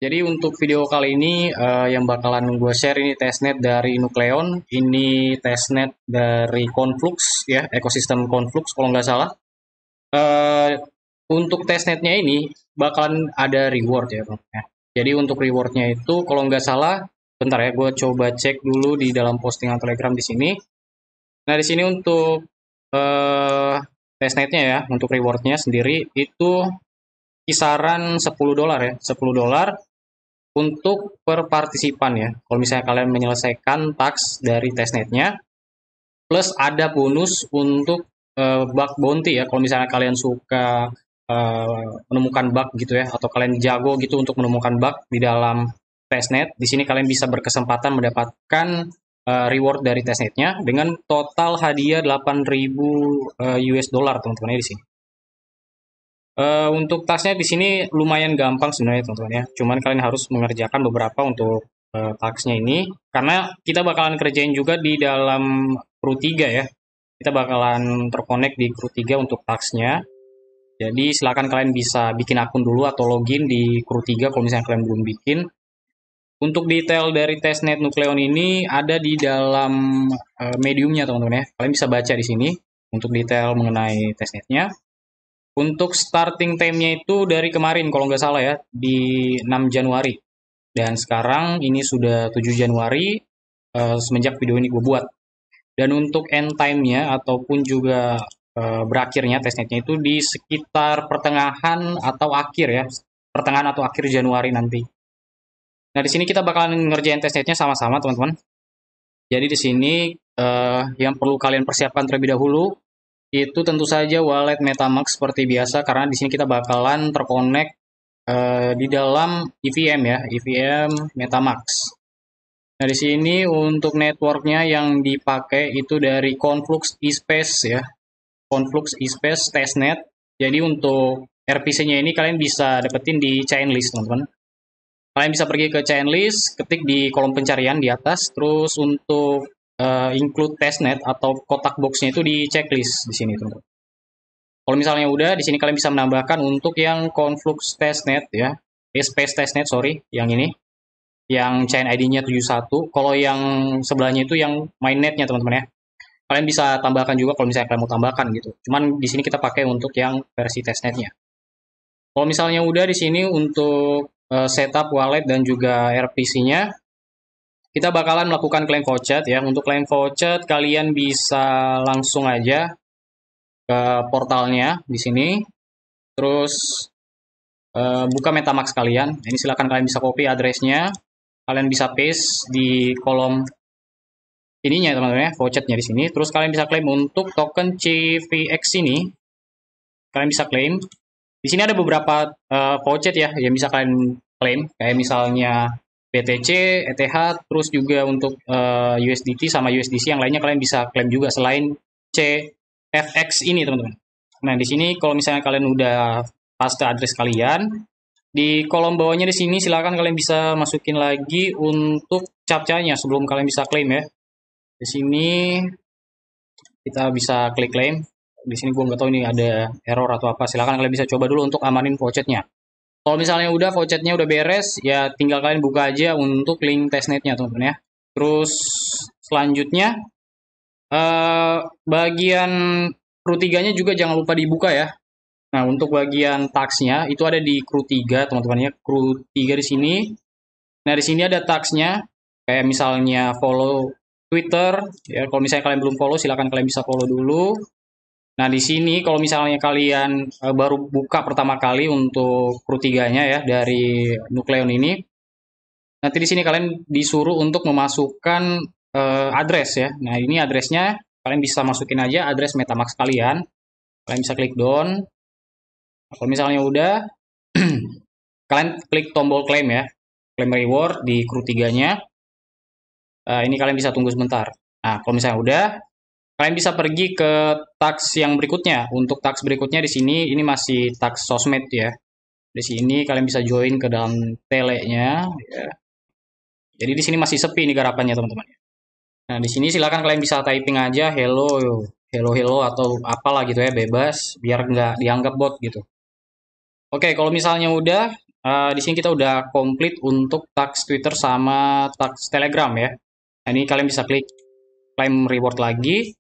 Jadi untuk video kali ini yang bakalan gue share ini testnet dari Nucleon, ini testnet dari Conflux ya, ekosistem Conflux kalau nggak salah. Eh, untuk testnetnya ini bakalan ada reward ya, Bang. Ya. Jadi untuk rewardnya itu kalau nggak salah, bentar ya, gue coba cek dulu di dalam postingan Telegram di sini. Nah di sini untuk eh, testnetnya ya, untuk rewardnya sendiri itu kisaran $10 ya, $10 untuk per partisipan ya. Kalau misalnya kalian menyelesaikan task dari testnetnya, plus ada bonus untuk bug bounty ya. Kalau misalnya kalian suka menemukan bug gitu ya, atau kalian jago gitu untuk menemukan bug di dalam testnet, di sini kalian bisa berkesempatan mendapatkan reward dari testnetnya dengan total hadiah 8.000 US dollar teman-teman ya di sini. Untuk tasnya di sini lumayan gampang sebenarnya teman-teman ya. Cuman kalian harus mengerjakan beberapa untuk tasknya ini karena kita bakalan kerjain juga di dalam crew 3 ya. Kita bakalan terkonek di crew 3 untuk tasknya. Jadi silakan kalian bisa bikin akun dulu atau login di crew 3 kalau misalnya kalian belum bikin. Untuk detail dari testnet Nucleon ini ada di dalam mediumnya teman-teman ya. Kalian bisa baca di sini untuk detail mengenai testnetnya. Untuk starting time-nya itu dari kemarin kalau nggak salah ya, di 6 Januari. Dan sekarang ini sudah 7 Januari semenjak video ini gue buat. Dan untuk end time-nya ataupun juga berakhirnya testnetnya itu di sekitar pertengahan atau akhir ya. Pertengahan atau akhir Januari nanti. Nah, di sini kita bakalan ngerjain testnetnya sama-sama teman-teman. Jadi di sini yang perlu kalian persiapkan terlebih dahulu itu tentu saja wallet MetaMask seperti biasa karena di sini kita bakalan terkonek di dalam EVM ya, EVM MetaMask. Nah, di sini untuk networknya yang dipakai itu dari Conflux eSpace ya, Conflux eSpace testnet. Jadi untuk RPC-nya ini kalian bisa dapetin di Chainlist teman-teman. Kalian bisa pergi ke Chainlist, ketik di kolom pencarian di atas, terus untuk include testnet atau kotak boxnya itu di checklist di sini teman-teman. Kalau misalnya udah, di sini kalian bisa menambahkan untuk yang Conflux testnet ya, Space testnet sorry, yang ini, yang chain ID-nya 71. Kalau yang sebelahnya itu yang mainnetnya teman-teman ya. Kalian bisa tambahkan juga kalau misalnya kalian mau tambahkan gitu. Cuman di sini kita pakai untuk yang versi testnetnya. Kalau misalnya udah di sini untuk setup wallet dan juga RPC-nya, kita bakalan melakukan claim voucher ya. Untuk claim voucher kalian bisa langsung aja ke portalnya di sini. Terus buka MetaMask kalian. Ini silakan kalian bisa copy addressnya. Kalian bisa paste di kolom ininya teman-teman ya, vouchernya di sini. Terus kalian bisa claim untuk token CVX ini. Kalian bisa claim. Di sini ada beberapa voucher ya yang bisa kalian claim. Kayak misalnya BTC, ETH, terus juga untuk USDT sama USDC yang lainnya kalian bisa klaim juga selain CFX ini teman-teman. Nah di sini kalau misalnya kalian udah paste address kalian, di kolom bawahnya di sini silakan kalian bisa masukin lagi untuk captcha-nya sebelum kalian bisa klaim ya. Di sini kita bisa klik claim. Di sini gue nggak tahu ini ada error atau apa. Silakan kalian bisa coba dulu untuk amanin vouchernya. Kalau misalnya udah vouchernya udah beres, ya tinggal kalian buka aja untuk link testnetnya teman-teman ya. Terus selanjutnya bagian crew 3-nya juga jangan lupa dibuka ya. Nah, untuk bagian tax-nya itu ada di crew 3 teman-teman ya. Crew 3 di sini. Nah, di sini ada tax-nya kayak misalnya follow Twitter ya. Kalau misalnya kalian belum follow silakan kalian bisa follow dulu. Nah, di sini kalau misalnya kalian baru buka pertama kali untuk crew 3-nya ya dari Nucleon ini, nanti di sini kalian disuruh untuk memasukkan address ya. Nah, ini addressnya kalian bisa masukin aja address MetaMask kalian. Kalian bisa klik down. Kalau misalnya udah, kalian klik tombol claim ya. Claim reward di crew 3-nya. Ini kalian bisa tunggu sebentar. Nah, kalau misalnya udah, kalian bisa pergi ke task yang berikutnya. Untuk task berikutnya di sini ini masih task sosmed ya. Di sini kalian bisa join ke dalam telenya ya. Jadi di sini masih sepi nih garapannya teman-teman. Nah, di sini silakan kalian bisa typing aja hello hello hello atau apalah gitu ya bebas biar nggak dianggap bot gitu. Oke, kalau misalnya udah Di sini kita udah komplit untuk tags Twitter sama tags Telegram ya. Nah, ini kalian bisa klik claim reward lagi.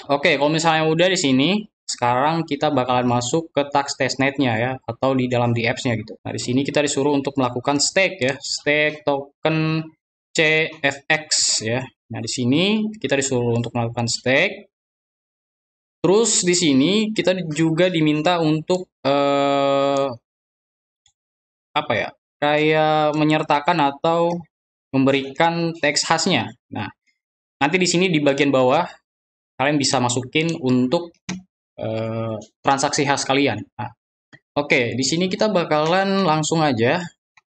Oke, kalau misalnya udah di sini, sekarang kita bakalan masuk ke tags testnetnya ya, atau di dalam di apps-nya gitu. Nah, di sini kita disuruh untuk melakukan stake ya, stake token CFX ya. Nah, di sini kita disuruh untuk melakukan stake. Terus di sini kita juga diminta untuk apa ya? Kayak menyertakan atau memberikan teks khasnya. Nah, nanti di sini di bagian bawah kalian bisa masukin untuk transaksi khas kalian. Nah, oke, di sini kita bakalan langsung aja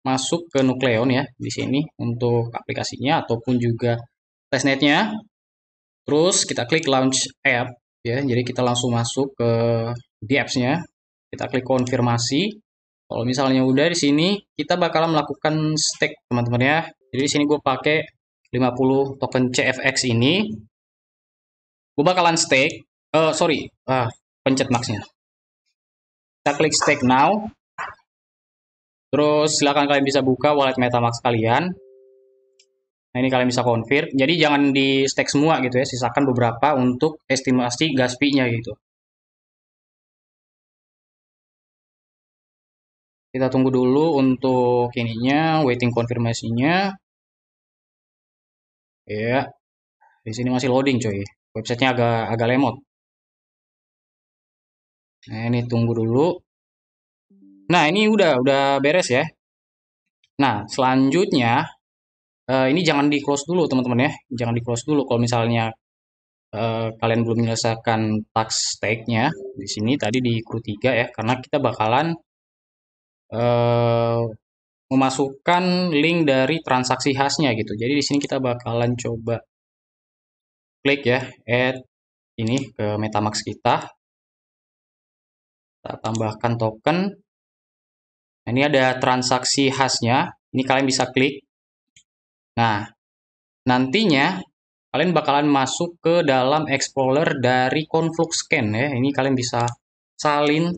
masuk ke Nucleon ya di sini untuk aplikasinya ataupun juga testnetnya. Terus kita klik launch app ya. Jadi kita langsung masuk ke di apps-nya. Kita klik konfirmasi. Kalau misalnya udah di sini kita bakalan melakukan stake teman-teman ya. Jadi di sini gue pakai 50 token CFX ini. Gue bakalan stake. Sorry, pencet max-nya. Kita klik stake now. Terus silakan kalian bisa buka wallet MetaMask kalian. Nah, ini kalian bisa confirm. Jadi jangan di stake semua gitu ya, sisakan beberapa untuk estimasi gas fee-nya gitu. Kita tunggu dulu untuk ininya, waiting konfirmasinya. Ya, di sini masih loading coy. Websitenya agak lemot. Nah, ini tunggu dulu. Nah, ini udah beres ya. Nah, selanjutnya ini jangan di close dulu teman-teman ya. Jangan di close dulu kalau misalnya kalian belum menyelesaikan task stake-nya di sini tadi di crew 3 ya, karena kita bakalan eh, memasukkan link dari transaksi khasnya gitu. Jadi di sini kita bakalan coba klik ya, add ini ke MetaMask kita. Kita tambahkan token. Nah, ini ada transaksi khasnya. Ini kalian bisa klik. Nah, nantinya kalian bakalan masuk ke dalam Explorer dari ConfluxScan ya. Ini kalian bisa salin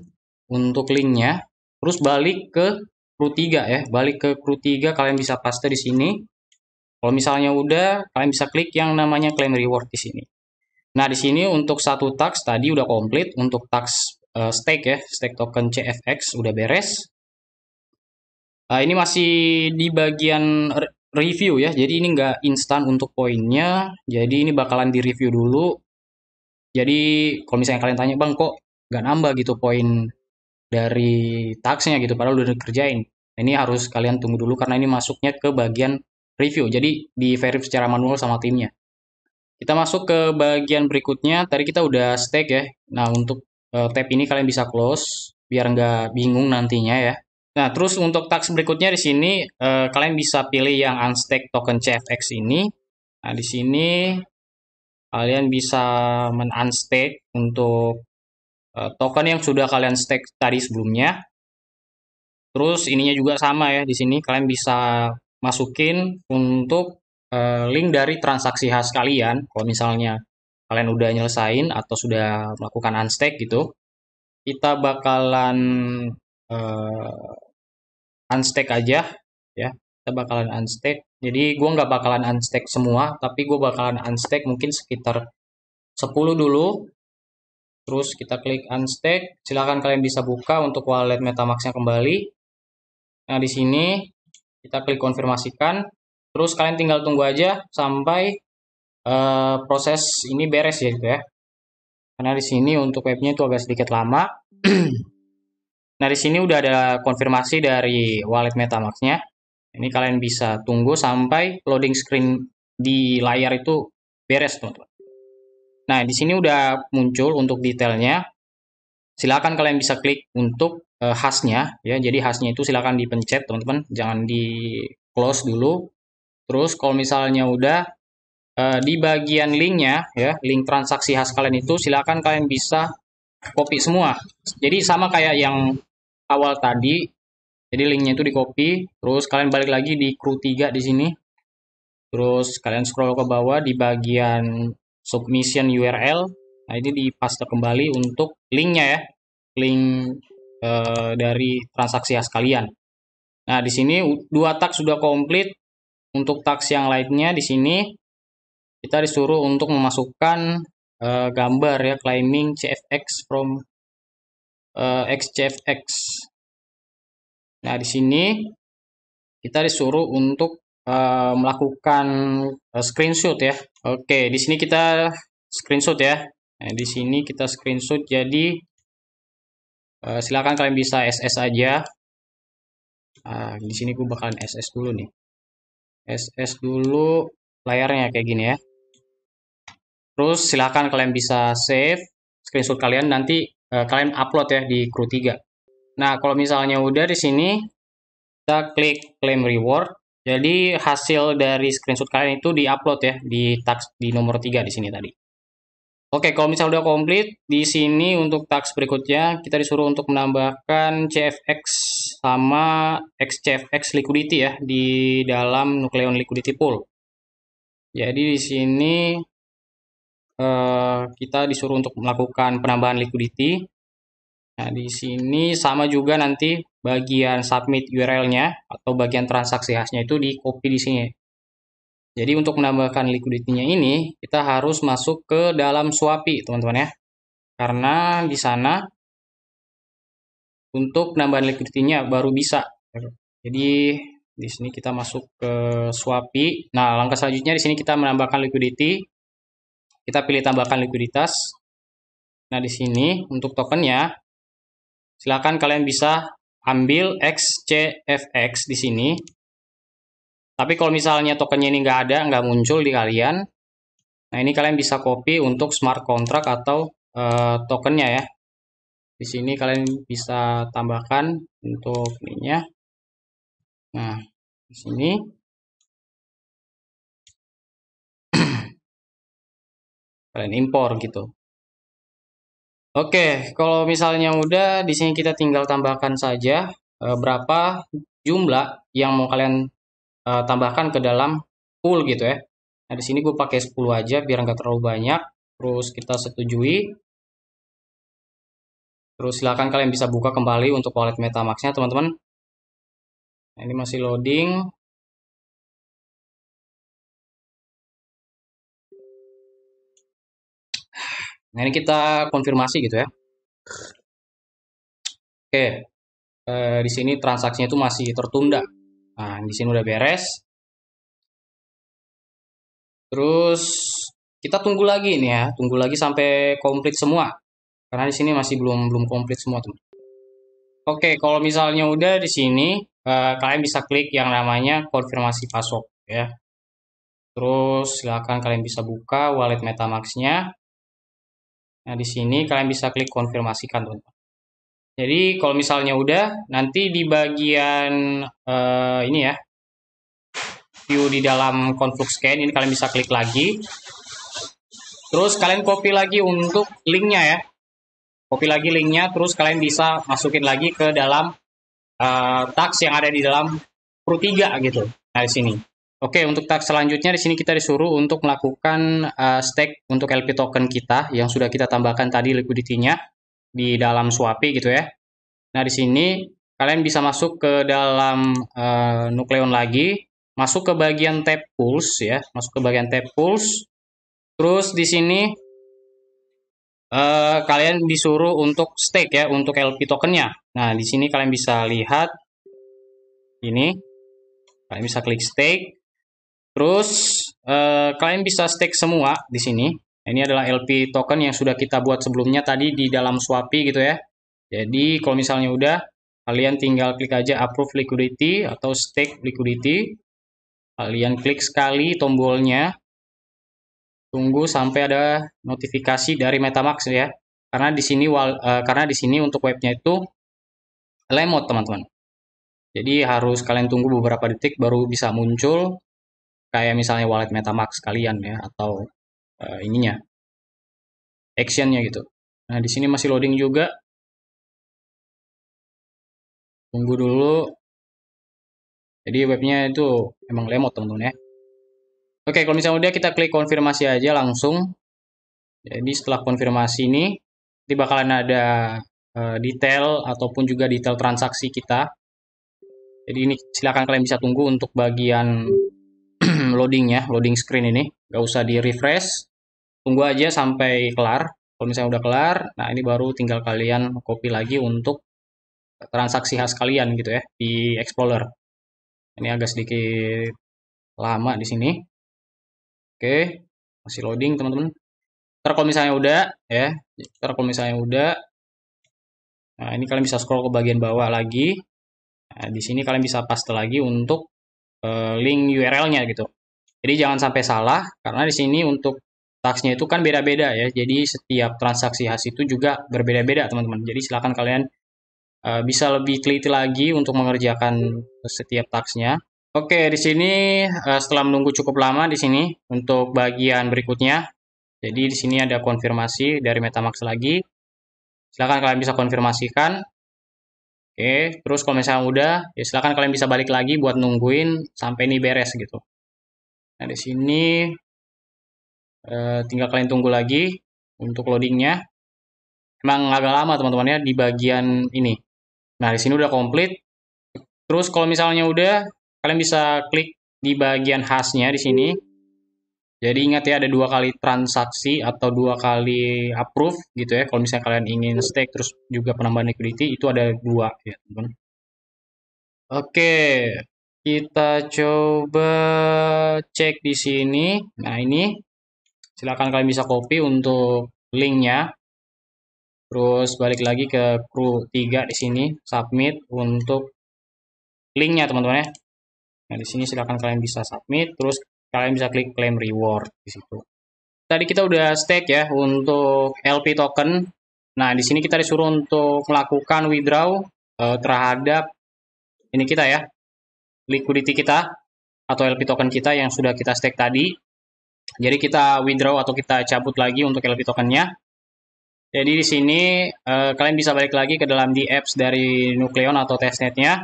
untuk linknya. Terus balik ke crew 3 ya. Balik ke crew 3 kalian bisa paste di sini. Kalau misalnya udah, kalian bisa klik yang namanya claim reward di sini. Nah, di sini untuk satu task tadi udah komplit. Untuk task stake ya, stake token CFX udah beres. Ini masih di bagian review ya, jadi ini nggak instan untuk poinnya. Jadi ini bakalan di review dulu. Jadi kalau misalnya kalian tanya, bang kok nggak nambah gitu poin dari taksnya gitu, padahal udah dikerjain. Ini harus kalian tunggu dulu karena ini masuknya ke bagian review. Jadi di verify secara manual sama timnya. Kita masuk ke bagian berikutnya. Tadi kita udah stake ya. Nah untuk tab ini kalian bisa close biar nggak bingung nantinya ya. Nah, terus untuk task berikutnya di sini kalian bisa pilih yang unstake token CFX ini. Nah, di sini kalian bisa men-unstake untuk token yang sudah kalian stake tadi sebelumnya. Terus ininya juga sama ya, di sini kalian bisa masukin untuk link dari transaksi khas kalian. Kalau misalnya kalian udah nyelesain atau sudah melakukan unstake gitu, kita bakalan eh, unstack aja ya, kita bakalan unstack. Jadi gue nggak bakalan unstack semua, tapi gue bakalan unstack mungkin sekitar 10 dulu. Terus kita klik unstack, silahkan kalian bisa buka untuk wallet MetaMask-nya kembali. Nah, di sini kita klik konfirmasikan, terus kalian tinggal tunggu aja sampai proses ini beres ya gitu ya, karena di sini untuk webnya itu agak sedikit lama. Nah, di sini udah ada konfirmasi dari wallet MetaMask-nya. Ini kalian bisa tunggu sampai loading screen di layar itu beres, teman-teman. Nah, di sini udah muncul untuk detailnya. Silakan kalian bisa klik untuk hashnya, ya. Jadi hashnya itu silakan dipencet, teman-teman. Jangan di close dulu. Terus kalau misalnya udah di bagian linknya, ya, link transaksi hash kalian itu silakan kalian bisa copy semua. Jadi sama kayak yang awal tadi. Jadi linknya itu di copy, terus kalian balik lagi di crew 3 di sini. Terus kalian scroll ke bawah di bagian submission URL. Nah, ini dipaste kembali untuk linknya ya. Link dari transaksi khas kalian. Nah, di sini 2 task sudah komplit. Untuk task yang lainnya di sini kita disuruh untuk memasukkan gambar ya, claiming CFX from XCFX. Nah, di sini kita disuruh untuk melakukan screenshot ya. Oke, di sini kita screenshot ya. Nah, di sini kita screenshot, jadi silakan kalian bisa SS aja. Di sini gue bakalan SS dulu nih. SS dulu layarnya kayak gini ya. Terus silakan kalian bisa save screenshot kalian, nanti kalian upload ya di Crew 3. Nah, kalau misalnya udah di sini kita klik claim reward. Jadi hasil dari screenshot kalian itu diupload ya di task di nomor 3 di sini tadi. Oke, kalau misalnya udah komplit, di sini untuk task berikutnya kita disuruh untuk menambahkan CFX sama XCFX liquidity ya di dalam Nucleon liquidity pool. Jadi di sini kita disuruh untuk melakukan penambahan liquidity. Nah, di sini sama juga nanti bagian submit URL-nya atau bagian transaksi hashnya itu di copy di sini. Jadi untuk menambahkan liquidity-nya ini kita harus masuk ke dalam Swapi, teman-teman ya. Karena di sana untuk penambahan liquidity-nya baru bisa. Jadi di sini kita masuk ke Swapi. Nah, langkah selanjutnya di sini kita menambahkan liquidity. Kita pilih tambahkan likuiditas. Nah, di sini untuk tokennya silakan kalian bisa ambil XCFX di sini. Tapi kalau misalnya tokennya ini nggak ada, nggak muncul di kalian, nah ini kalian bisa copy untuk smart contract atau tokennya ya. Di sini kalian bisa tambahkan untuk ininya. Nah, di sini kalian impor gitu. Oke, kalau misalnya udah, di sini kita tinggal tambahkan saja berapa jumlah yang mau kalian tambahkan ke dalam pool gitu ya. Nah, di sini gue pakai 10 aja biar nggak terlalu banyak. Terus kita setujui. Terus silakan kalian bisa buka kembali untuk wallet MetaMask-nya, teman-teman. Nah, ini masih loading. Nah, ini kita konfirmasi gitu ya. Oke, di sini transaksinya itu masih tertunda. Nah, di sini udah beres. Terus kita tunggu lagi nih ya, tunggu lagi sampai komplit semua. Karena di sini masih belum komplit semua, teman. Oke, kalau misalnya udah di sini, kalian bisa klik yang namanya konfirmasi password ya. Terus silakan kalian bisa buka wallet MetaMask-nya. Nah, di sini kalian bisa klik konfirmasikan, teman-teman. Jadi kalau misalnya udah, nanti di bagian ini ya, view di dalam Conflux Scan ini kalian bisa klik lagi. Terus kalian copy lagi untuk linknya ya. Copy lagi linknya, terus kalian bisa masukin lagi ke dalam task yang ada di dalam Pro 3 gitu. Nah, di sini. Oke, untuk task selanjutnya di sini kita disuruh untuk melakukan stake untuk LP token kita yang sudah kita tambahkan tadi liquidity-nya di dalam Swapi gitu ya. Nah, di sini kalian bisa masuk ke dalam Nucleon lagi, masuk ke bagian tab pools ya, masuk ke bagian tab pools. Terus di sini kalian disuruh untuk stake ya, untuk LP tokennya. Nah, di sini kalian bisa lihat ini, kalian bisa klik stake. Terus kalian bisa stake semua di sini. Ini adalah LP token yang sudah kita buat sebelumnya tadi di dalam Swapi gitu ya. Jadi kalau misalnya udah, kalian tinggal klik aja approve liquidity atau stake liquidity. Kalian klik sekali tombolnya. Tunggu sampai ada notifikasi dari MetaMask ya. Karena di sini untuk webnya itu lemot, teman-teman. Jadi harus kalian tunggu beberapa detik baru bisa muncul kayak misalnya wallet MetaMask kalian ya, atau ininya actionnya gitu. Nah, di sini masih loading juga. Tunggu dulu. Jadi webnya itu emang lemot, teman-teman ya. Oke, kalau misalnya udah, kita klik konfirmasi aja langsung. Jadi setelah konfirmasi ini, nanti bakalan ada detail ataupun juga detail transaksi kita. Jadi ini silakan kalian bisa tunggu untuk bagian loadingnya, loading screen ini. Nggak usah di refresh, tunggu aja sampai kelar. Kalau misalnya udah kelar, nah ini baru tinggal kalian copy lagi untuk transaksi khas kalian gitu ya di Explorer. Ini agak sedikit lama di sini. Oke, masih loading teman-teman. Ntar kalau misalnya udah ya, nah ini kalian bisa scroll ke bagian bawah lagi. Nah, di sini kalian bisa paste lagi untuk link URL-nya gitu. Jadi jangan sampai salah karena di sini untuk taksnya itu kan beda-beda ya. Jadi setiap transaksi khas itu juga berbeda-beda teman-teman. Jadi silakan kalian bisa lebih teliti lagi untuk mengerjakan setiap taksnya. Oke, di sini setelah menunggu cukup lama di sini untuk bagian berikutnya. Jadi di sini ada konfirmasi dari MetaMask lagi. Silakan kalian bisa konfirmasikan. Oke, terus kalau misalnya udah, ya silakan kalian bisa balik lagi buat nungguin sampai ini beres gitu. Nah, di sini tinggal kalian tunggu lagi untuk loadingnya. Emang agak lama teman-teman ya di bagian ini. Nah, di sini udah komplit. Terus kalau misalnya udah, kalian bisa klik di bagian khasnya di sini. Jadi ingat ya ada 2 kali transaksi atau 2 kali approve gitu ya. Kalau misalnya kalian ingin stake terus juga penambahan liquidity itu ada 2 ya teman-teman. Oke, kita coba cek di sini. Nah ini silakan kalian bisa copy untuk linknya. Terus balik lagi ke crew 3 di sini, submit untuk linknya teman-teman ya. Nah, di sini silakan kalian bisa submit, terus kalian bisa klik claim reward di situ. Tadi kita udah stake ya untuk LP token. Nah, di sini kita disuruh untuk melakukan withdraw terhadap ini kita ya, liquidity kita atau LP token kita yang sudah kita stake tadi. Jadi kita withdraw atau kita cabut lagi untuk LP tokennya. Jadi di sini kalian bisa balik lagi ke dalam di apps dari Nucleon atau testnetnya.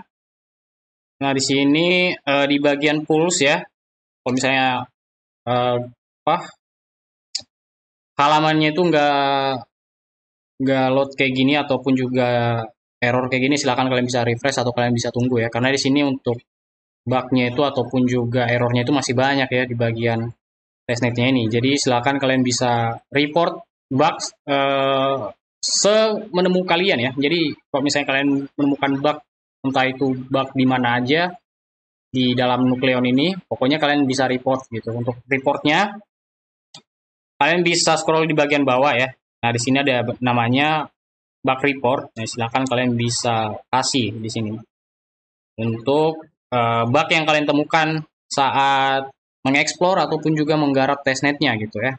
Nah, di sini di bagian pools ya, kalau misalnya apa halamannya itu nggak load kayak gini ataupun juga error kayak gini, silakan kalian bisa refresh atau kalian bisa tunggu ya. Karena di sini untuk bugnya itu ataupun juga errornya itu masih banyak ya di bagian testnetnya ini. Jadi silakan kalian bisa report bug semenemu kalian ya. Jadi kalau misalnya kalian menemukan bug, entah itu bug di mana aja di dalam Nucleon ini, pokoknya kalian bisa report gitu. Untuk reportnya, kalian bisa scroll di bagian bawah ya. Nah, di sini ada namanya bug report. Nah, silakan kalian bisa kasih di sini untuk bug yang kalian temukan saat mengeksplor ataupun juga menggarap testnetnya gitu ya.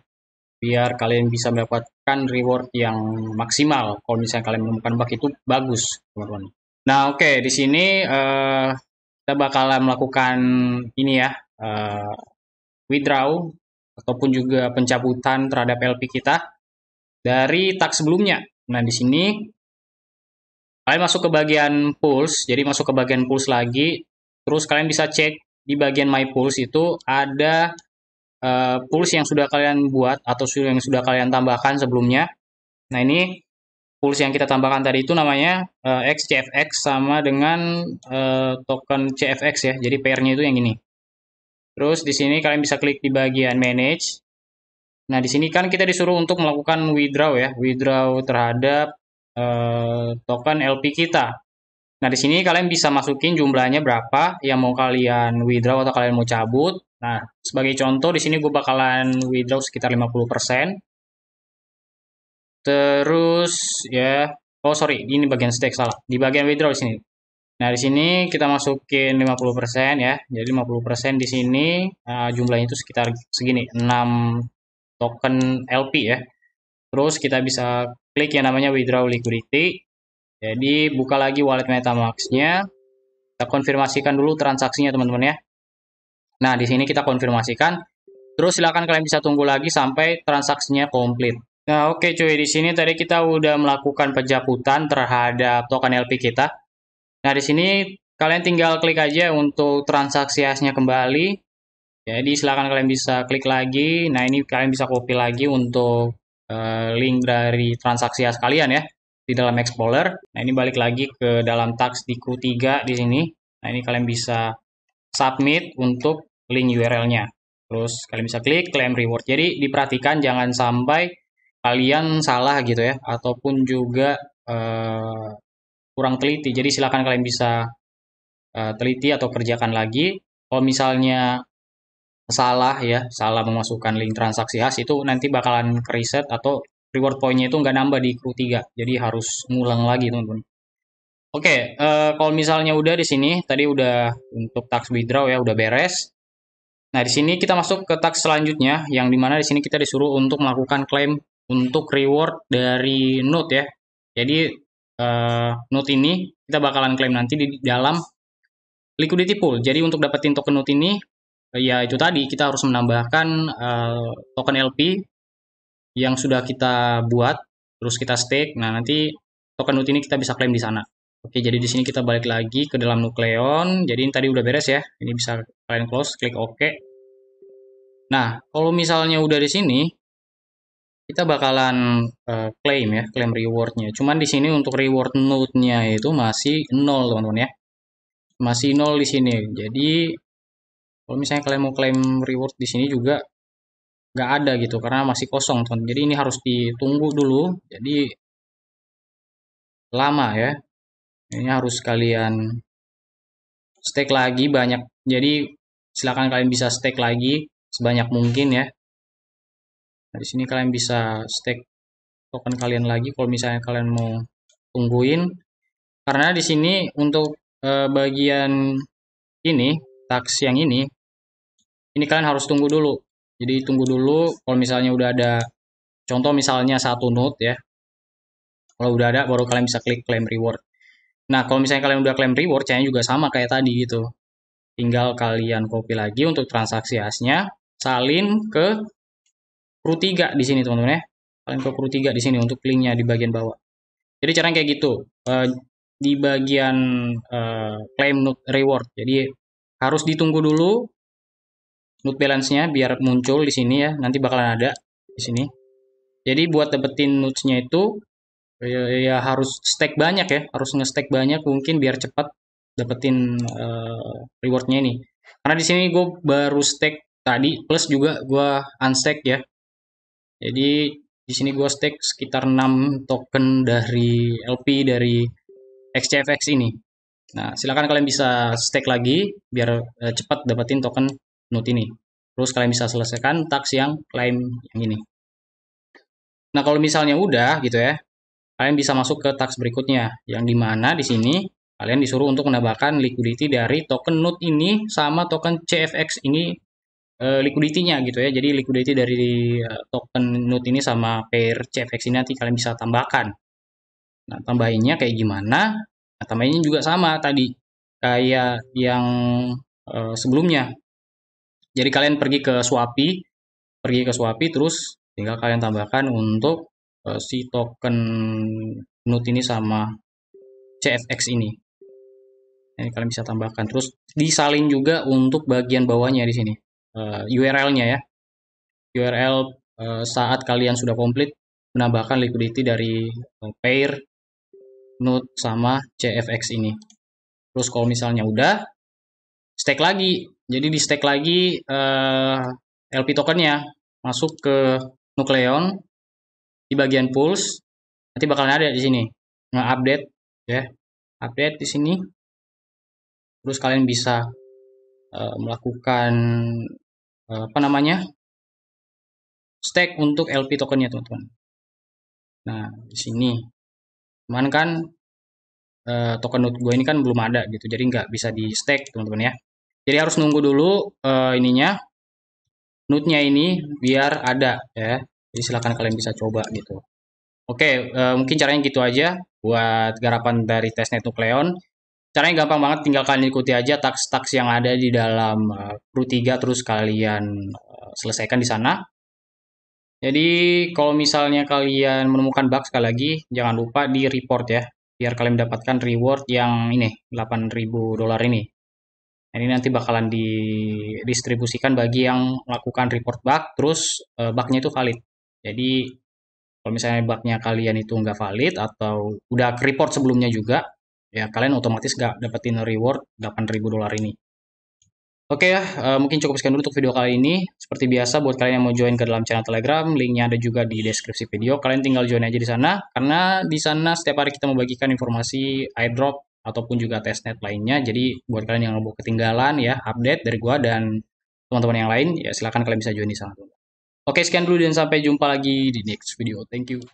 Biar kalian bisa mendapatkan reward yang maksimal. Kalau misalnya kalian menemukan bug itu bagus, teman-teman. Nah, oke, di sini kita bakalan melakukan ini ya, withdraw ataupun juga pencabutan terhadap LP kita dari task sebelumnya. Nah, di sini kalian masuk ke bagian pools, jadi masuk ke bagian pools lagi, terus kalian bisa cek di bagian my pools itu ada pools yang sudah kalian buat atau yang sudah kalian tambahkan sebelumnya. Nah, ini pools yang kita tambahkan tadi itu namanya XCFX sama dengan token CFX ya. Jadi pairnya itu yang ini. Terus di sini kalian bisa klik di bagian manage. Nah, di sini kan kita disuruh untuk melakukan withdraw ya, withdraw terhadap token LP kita. Nah, di sini kalian bisa masukin jumlahnya berapa yang mau kalian withdraw atau kalian mau cabut. Nah, sebagai contoh di sini gue bakalan withdraw sekitar 50%. Terus ya, oh sorry, ini bagian stake salah. Di bagian withdraw di sini. Nah, di sini kita masukin 50% ya. Jadi 50% di sini jumlahnya itu sekitar segini, 6 token LP ya. Terus kita bisa klik yang namanya withdraw liquidity. Jadi buka lagi wallet MetaMask-nya. Kita konfirmasikan dulu transaksinya teman-teman ya. Nah, di sini kita konfirmasikan. Terus silakan kalian bisa tunggu lagi sampai transaksinya komplit. Nah, oke cuy, di sini tadi kita udah melakukan pencabutan terhadap token LP kita. Nah, di sini kalian tinggal klik aja untuk transaksi khasnya kembali. Jadi silakan kalian bisa klik lagi. Nah, ini kalian bisa copy lagi untuk link dari transaksi khas kalian ya di dalam Explorer. Nah, ini balik lagi ke dalam task di Q3 di sini. Nah, ini kalian bisa submit untuk link URL-nya. Terus kalian bisa klik claim reward. Jadi diperhatikan jangan sampai kalian salah gitu ya, ataupun juga kurang teliti. Jadi silakan kalian bisa teliti atau kerjakan lagi. Kalau misalnya salah ya, salah memasukkan link transaksi khas itu nanti bakalan reset atau reward point-nya itu nggak nambah di Crew 3. Jadi harus ngulang lagi teman-teman. Oke, kalau misalnya udah di sini, tadi udah untuk tax withdraw ya, udah beres. Nah, di sini kita masuk ke tax selanjutnya, yang dimana di sini kita disuruh untuk melakukan klaim untuk reward dari node ya. Jadi, node ini kita bakalan klaim nanti di dalam liquidity pool. Jadi, untuk dapetin token node ini, ya itu tadi, kita harus menambahkan token LP yang sudah kita buat, terus kita stake. Nah, nanti token node ini kita bisa klaim di sana. Oke, jadi di sini kita balik lagi ke dalam Nucleon. Jadi ini tadi udah beres ya. Ini bisa kalian close, klik OK. Nah, kalau misalnya udah di sini, kita bakalan claim ya, claim rewardnya. Cuman di sini untuk reward node-nya itu masih 0, teman-teman ya. Masih 0 di sini. Jadi, kalau misalnya kalian mau claim reward di sini juga nggak ada gitu, karena masih kosong, teman. Jadi ini harus ditunggu dulu. Jadi, lama ya. Ini harus kalian stake lagi banyak. Jadi silakan kalian bisa stake lagi sebanyak mungkin ya. Nah, di sini kalian bisa stake token kalian lagi kalau misalnya kalian mau tungguin. Karena di sini untuk bagian ini, tax yang ini kalian harus tunggu dulu. Jadi tunggu dulu kalau misalnya udah ada contoh misalnya satu node ya. Kalau udah ada baru kalian bisa klik claim reward. Nah, kalau misalnya kalian udah claim reward, caranya juga sama kayak tadi gitu. Tinggal kalian copy lagi untuk transaksi hasnya, salin ke Crew 3 di sini teman-teman ya. Kalian ke Crew 3 di sini untuk linknya di bagian bawah. Jadi caranya kayak gitu. Di bagian claim node reward. Jadi harus ditunggu dulu node balance-nya biar muncul di sini ya. Nanti bakalan ada di sini. Jadi buat dapetin nodes-nya itu ya harus stake banyak ya. Harus nge-stake banyak mungkin biar cepat dapetin reward-nya ini. Karena di sini gue baru stake tadi plus juga gue unstake ya. Jadi di sini gue stake sekitar 6 token dari LP dari XCFX ini. Nah, silakan kalian bisa stake lagi biar cepat dapetin token node ini. Terus kalian bisa selesaikan task yang claim yang ini. Nah, kalau misalnya udah gitu ya, kalian bisa masuk ke task berikutnya yang dimana di sini kalian disuruh untuk menambahkan liquidity dari token node ini sama token CFX ini liquidity-nya gitu ya. Jadi liquidity dari token node ini sama pair CFX ini nanti kalian bisa tambahkan. Nah, tambahinnya kayak gimana? Nah, tambahinnya juga sama tadi kayak yang sebelumnya. Jadi kalian pergi ke Swapi terus tinggal kalian tambahkan untuk si token node ini sama CFX ini. Ini kalian bisa tambahkan. Terus disalin juga untuk bagian bawahnya di sini. URL-nya ya. URL saat kalian sudah komplit menambahkan liquidity dari pair node sama CFX ini. Terus kalau misalnya udah stake lagi. Jadi di stake lagi LP tokennya masuk ke Nucleon di bagian pools. Nanti bakalan ada di sini nge-update ya. Update di sini. Terus kalian bisa melakukan apa namanya? Stake untuk LP tokennya teman-teman. Nah, di sini. Cuman kan token node gue ini kan belum ada gitu. Jadi nggak bisa di stake teman-teman ya. Jadi harus nunggu dulu ininya node-nya ini biar ada ya. Jadi silakan kalian bisa coba gitu. Oke, mungkin caranya gitu aja buat garapan dari testnet Nucleon. Caranya gampang banget, tinggal kalian ikuti aja task-task yang ada di dalam Crew 3 terus kalian selesaikan di sana. Jadi kalau misalnya kalian menemukan bug sekali lagi, jangan lupa di report ya, biar kalian mendapatkan reward yang ini, $8.000 ini. Ini nanti bakalan didistribusikan bagi yang melakukan report bug, terus bugnya itu valid. Jadi kalau misalnya bugnya kalian itu nggak valid atau udah report sebelumnya juga, ya kalian otomatis nggak dapetin reward $8.000 ini. Oke ya, mungkin cukup sekian dulu untuk video kali ini. Seperti biasa, buat kalian yang mau join ke dalam channel Telegram, linknya ada juga di deskripsi video. Kalian tinggal join aja di sana, karena di sana setiap hari kita membagikan informasi airdrop ataupun juga testnet lainnya. Jadi buat kalian yang mau ketinggalan ya update dari gua dan teman-teman yang lain, ya silahkan kalian bisa join di sana. Oke, sekian dulu dan sampai jumpa lagi di next video. Thank you.